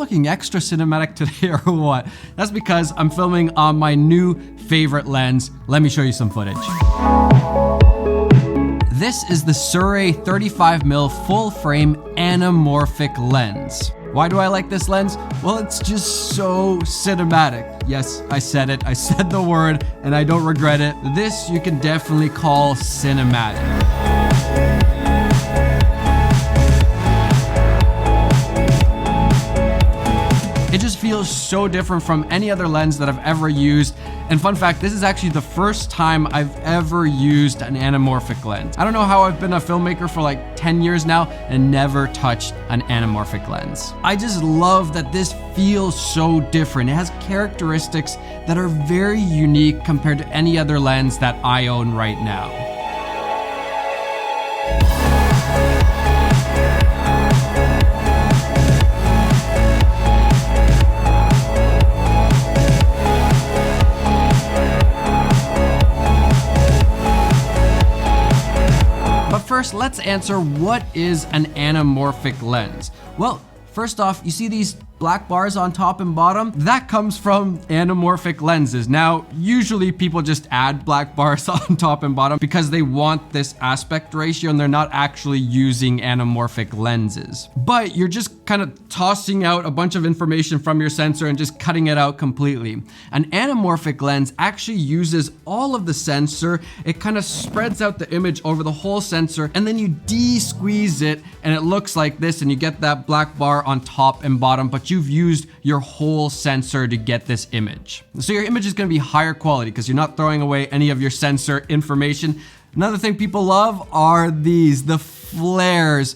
looking extra cinematic today or what? That's because I'm filming on my new favorite lens. Let me show you some footage. This is the Sirui 35mm full frame anamorphic lens. Why do I like this lens? Well, it's just so cinematic. Yes, I said it. I said the word and I don't regret it. This you can definitely call cinematic. It just feels so different from any other lens that I've ever used. And fun fact, this is actually the first time I've ever used an anamorphic lens. I don't know how I've been a filmmaker for like 10 years now and never touched an anamorphic lens. I just love that this feels so different. It has characteristics that are very unique compared to any other lens that I own right now. First, let's answer what is an anamorphic lens. Well, first off, you see these black bars on top and bottom? That comes from anamorphic lenses. Now, usually people just add black bars on top and bottom because they want this aspect ratio and they're not actually using anamorphic lenses. But you're just kind of tossing out a bunch of information from your sensor and just cutting it out completely. An anamorphic lens actually uses all of the sensor. It kind of spreads out the image over the whole sensor and then you de-squeeze it and it looks like this and you get that black bar on top and bottom, but you've used your whole sensor to get this image. So your image is going to be higher quality because you're not throwing away any of your sensor information. Another thing people love are the flares,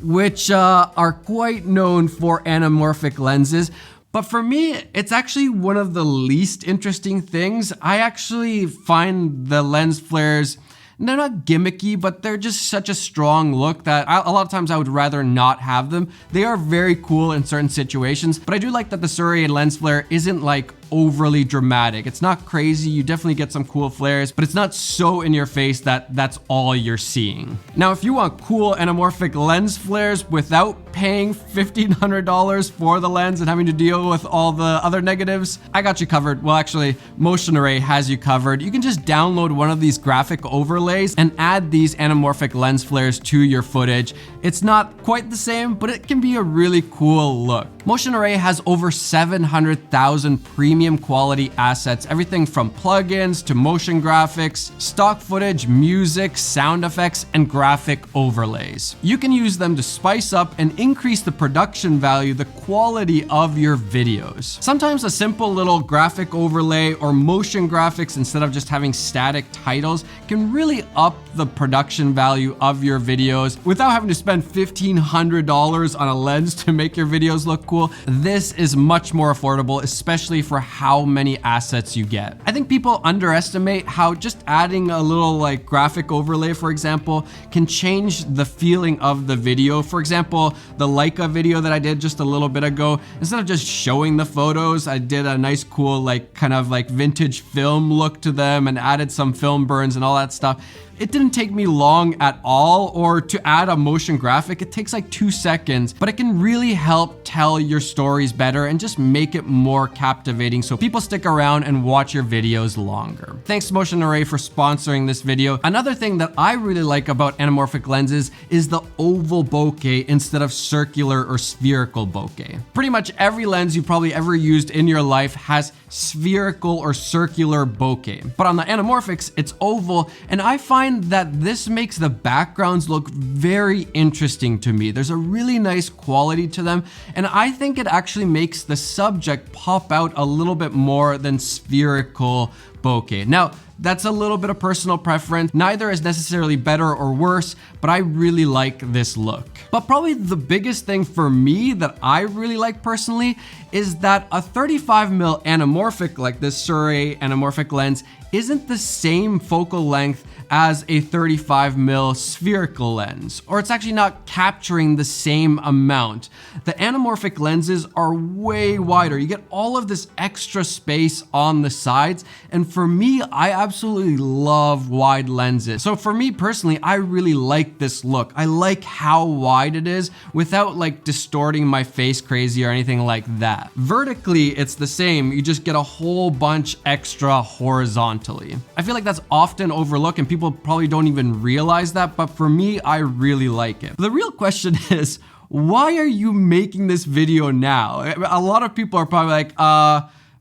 which are quite known for anamorphic lenses. But for me, it's actually one of the least interesting things. I actually find the lens flares, they're not gimmicky, but they're just such a strong look that a lot of times I would rather not have them. They are very cool in certain situations, but I do like that the Sirui lens flare isn't like overly dramatic. It's not crazy. You definitely get some cool flares, but it's not so in your face that that's all you're seeing. Now, if you want cool anamorphic lens flares without paying $1,500 for the lens and having to deal with all the other negatives, I got you covered. Well, actually, Motion Array has you covered. You can just download one of these graphic overlays and add these anamorphic lens flares to your footage. It's not quite the same, but it can be a really cool look. Motion Array has over 700,000 premium quality assets, everything from plugins to motion graphics, stock footage, music, sound effects, and graphic overlays. You can use them to spice up and increase the production value, the quality of your videos. Sometimes a simple little graphic overlay or motion graphics instead of just having static titles can really up the production value of your videos without having to spend $1,500 on a lens to make your videos look cool. This is much more affordable, especially for how many assets you get. I think people underestimate how just adding a little like graphic overlay, for example, can change the feeling of the video. For example, the Leica video that I did just a little bit ago, instead of just showing the photos, I did a nice cool like kind of like vintage film look to them and added some film burns and all that stuff. It didn't take me long at all, or to add a motion graphic, it takes like 2 seconds, but it can really help tell your stories better and just make it more captivating so people stick around and watch your videos longer. Thanks to Motion Array for sponsoring this video. Another thing that I really like about anamorphic lenses is the oval bokeh instead of circular or spherical bokeh. Pretty much every lens you probably ever used in your life has spherical or circular bokeh, but on the anamorphics, it's oval, and I find that this makes the backgrounds look very interesting to me. There's a really nice quality to them, and I think it actually makes the subject pop out a little bit more than spherical bokeh. Now, that's a little bit of personal preference. Neither is necessarily better or worse, but I really like this look. But probably the biggest thing for me that I really like personally is that a 35mm anamorphic like this Sirui anamorphic lens isn't the same focal length as a 35mm spherical lens, or it's actually not capturing the same amount. The anamorphic lenses are way wider. You get all of this extra space on the sides, and for me, I absolutely love wide lenses. So for me personally, I really like this look. I like how wide it is without like distorting my face crazy or anything like that. Vertically, it's the same. You just get a whole bunch extra horizontally. I feel like that's often overlooked and people probably don't even realize that, but for me, I really like it. The real question is, why are you making this video now? A lot of people are probably like,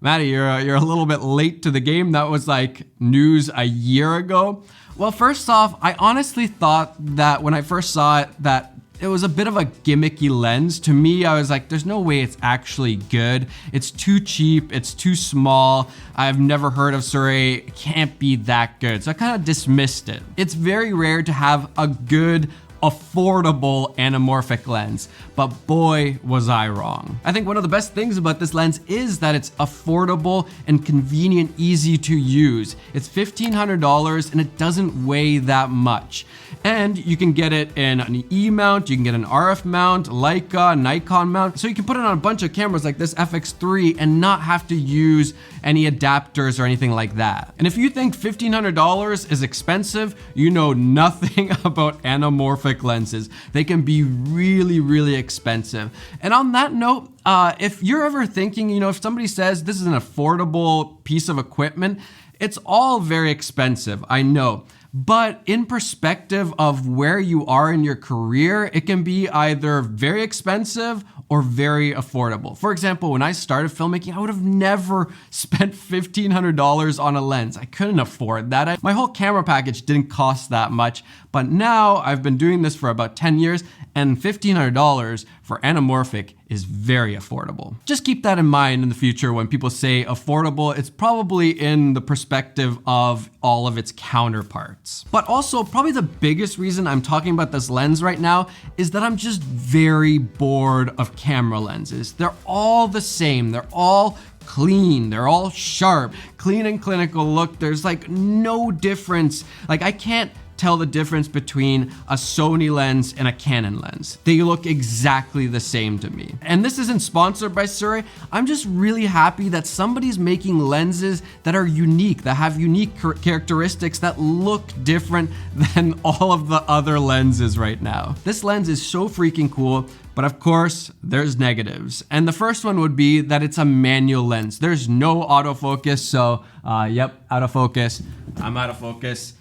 Matti, you're a little bit late to the game. That was like news a year ago. Well, first off, I honestly thought that when I first saw it, that it was a bit of a gimmicky lens. To me, I was like, there's no way it's actually good. It's too cheap, it's too small. I've never heard of Sirui, it can't be that good. So I kind of dismissed it. It's very rare to have a good, affordable anamorphic lens, but boy was I wrong. I think one of the best things about this lens is that it's affordable and convenient, easy to use. It's $1,500 and it doesn't weigh that much. And you can get it in an E mount, you can get an RF mount, Leica, Nikon mount, so you can put it on a bunch of cameras like this FX3 and not have to use any adapters or anything like that. And if you think $1,500 is expensive, you know nothing about anamorphic lenses. They can be really, really expensive. And on that note, if you're ever thinking, if somebody says this is an affordable piece of equipment, it's all very expensive, I know. But in perspective of where you are in your career, it can be either very expensive or very affordable. For example, when I started filmmaking, I would have never spent $1,500 on a lens. I couldn't afford that. My whole camera package didn't cost that much, but now I've been doing this for about 10 years and $1,500 for anamorphic is very affordable. Just keep that in mind in the future when people say affordable, it's probably in the perspective of all of its counterparts. But also, probably the biggest reason I'm talking about this lens right now is that I'm just very bored of camera lenses. They're all the same. They're all clean, they're all sharp, clean and clinical look. There's like no difference. Like I can't tell the difference between a Sony lens and a Canon lens. They look exactly the same to me. And this isn't sponsored by Sirui. I'm just really happy that somebody's making lenses that are unique, that have unique characteristics that look different than all of the other lenses right now. This lens is so freaking cool. But of course, there's negatives. And the first one would be that it's a manual lens. There's no autofocus, so yep, out of focus. I'm out of focus.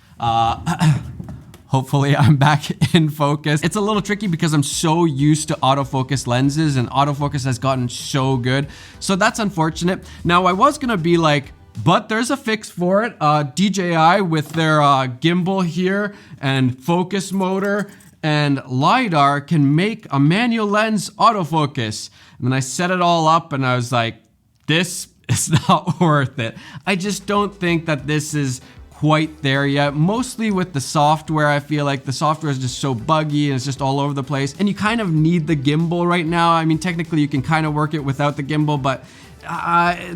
Hopefully I'm back in focus. It's a little tricky because I'm so used to autofocus lenses and autofocus has gotten so good. So that's unfortunate. Now I was gonna be like, but there's a fix for it. DJI with their gimbal here and focus motor and LiDAR can make a manual lens autofocus. And then I set it all up and I was like, this is not worth it. I just don't think that this is quite there yet. Mostly with the software, I feel like the software is just so buggy and it's just all over the place. And you kind of need the gimbal right now. I mean, technically you can kind of work it without the gimbal, but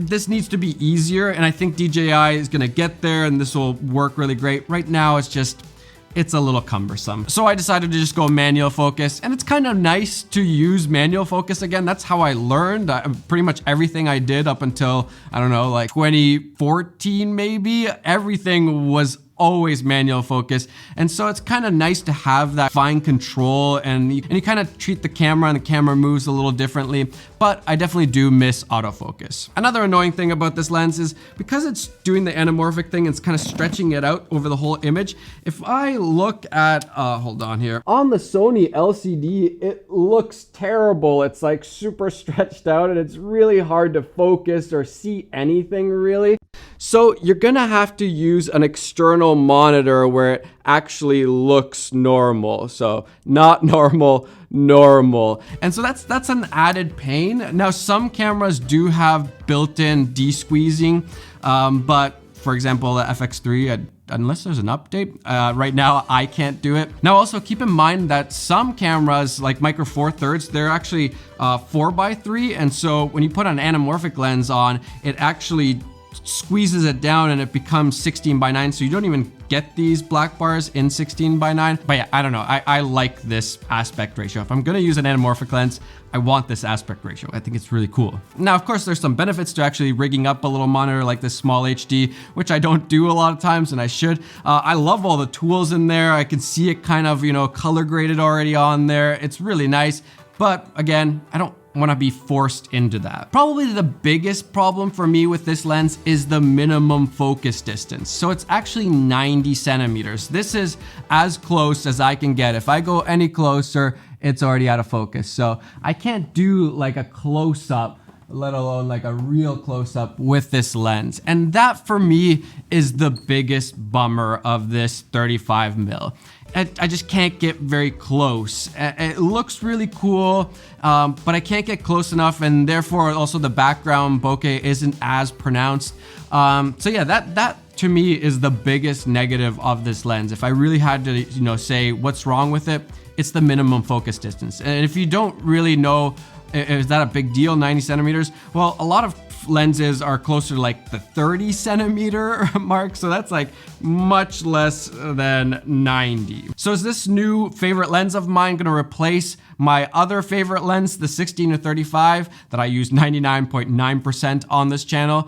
this needs to be easier. And I think DJI is gonna get there and this will work really great. Right now, it's a little cumbersome. So I decided to just go manual focus, and it's kind of nice to use manual focus again. That's how I learned pretty much everything I did up until, I don't know, like 2014 maybe. Everything was always manual focus. And so it's kind of nice to have that fine control and you kind of treat the camera and the camera moves a little differently, but I definitely do miss autofocus. Another annoying thing about this lens is because it's doing the anamorphic thing, it's kind of stretching it out over the whole image. If I look at, hold on here. On the Sony LCD, it looks terrible. It's like super stretched out and it's really hard to focus or see anything really. So you're gonna have to use an external monitor where it actually looks normal. So not normal, normal. And so that's an added pain. Now some cameras do have built-in de-squeezing, but for example, the FX3, unless there's an update, right now I can't do it. Now also keep in mind that some cameras like Micro Four Thirds, they're actually 4x3. And so when you put an anamorphic lens on, it actually squeezes it down and it becomes 16:9, so you don't even get these black bars in 16:9. But yeah, I don't know. I like this aspect ratio. If I'm gonna use an anamorphic lens, I want this aspect ratio. I think it's really cool. Now, of course, there's some benefits to actually rigging up a little monitor like this small HD, which I don't do a lot of times, and I should. I love all the tools in there. I can see it kind of, color graded already on there. It's really nice. But again, I don't want to be forced into that. Probably the biggest problem for me with this lens is the minimum focus distance. So it's actually 90 centimeters. This is as close as I can get. If I go any closer, it's already out of focus. So I can't do like a close-up, let alone like a real close-up with this lens. And that for me is the biggest bummer of this 35 mil. I just can't get very close. It looks really cool, but I can't get close enough, and therefore also the background bokeh isn't as pronounced. So yeah, that to me is the biggest negative of this lens. If I really had to, say what's wrong with it, it's the minimum focus distance. And if you don't really know, is that a big deal, 90 centimeters? Well, a lot of lenses are closer to like the 30 centimeter mark, so that's like much less than 90. So is this new favorite lens of mine gonna replace my other favorite lens, the 16-35 that I use 99.9% on this channel?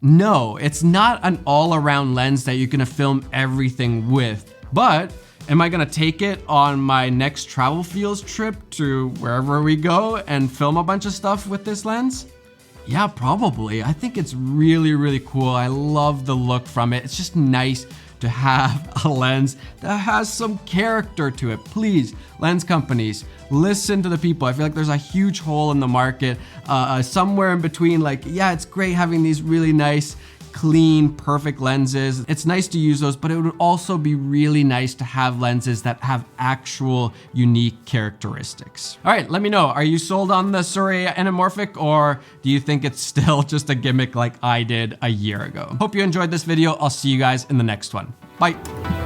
No, it's not an all-around lens that you're gonna film everything with, but am I gonna take it on my next travel feels trip to wherever we go and film a bunch of stuff with this lens? Yeah, probably. I think it's really, really cool. I love the look from it. It's just nice to have a lens that has some character to it. Please, lens companies, listen to the people. I feel like there's a huge hole in the market, somewhere in between. Like, yeah, it's great having these really nice, clean, perfect lenses. It's nice to use those, but it would also be really nice to have lenses that have actual unique characteristics. All right, let me know. Are you sold on the Sirui Anamorphic, or do you think it's still just a gimmick like I did a year ago? Hope you enjoyed this video. I'll see you guys in the next one. Bye.